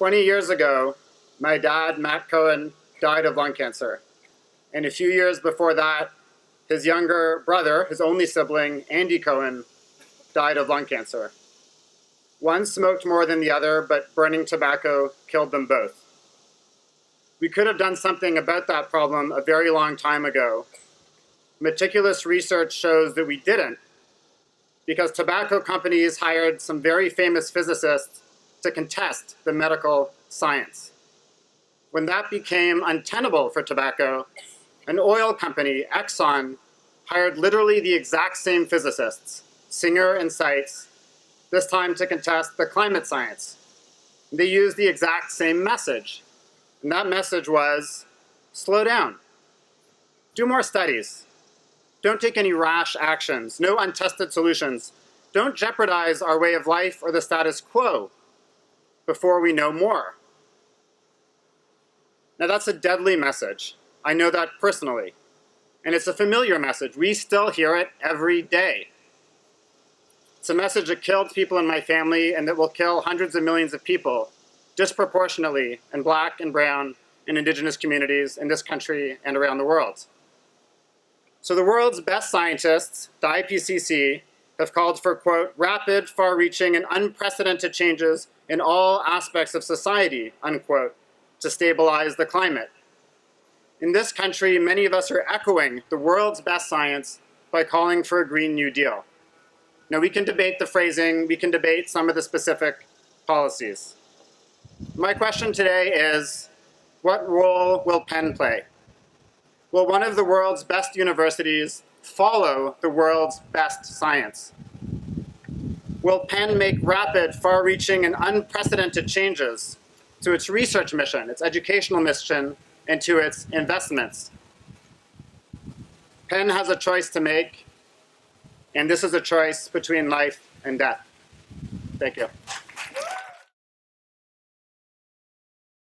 20 years ago, my dad, Matt Cohen, died of lung cancer. And a few years before that, his younger brother, his only sibling, Andy Cohen, died of lung cancer. One smoked more than the other, but burning tobacco killed them both. We could have done something about that problem a very long time ago. Meticulous research shows that we didn't, because tobacco companies hired some very famous physicists to contest the medical science. When that became untenable for tobacco, an oil company, Exxon, hired literally the exact same physicists, Singer and Seitz, this time to contest the climate science. They used the exact same message. And that message was, slow down. Do more studies. Don't take any rash actions. No untested solutions. Don't jeopardize our way of life or the status quo before we know more. Now that's a deadly message. I know that personally. And it's a familiar message. We still hear it every day. It's a message that killed people in my family and that will kill hundreds of millions of people disproportionately in Black and brown and indigenous communities in this country and around the world. So the world's best scientists, the IPCC, have called for, quote, rapid, far-reaching, and unprecedented changes in all aspects of society, unquote, to stabilize the climate. In this country, many of us are echoing the world's best science by calling for a Green New Deal. Now, we can debate the phrasing, we can debate some of the specific policies. My question today is, what role will Penn play? Will one of the world's best universities follow the world's best science? Will Penn make rapid, far-reaching, and unprecedented changes to its research mission, its educational mission, and to its investments? Penn has a choice to make, and this is a choice between life and death. Thank you.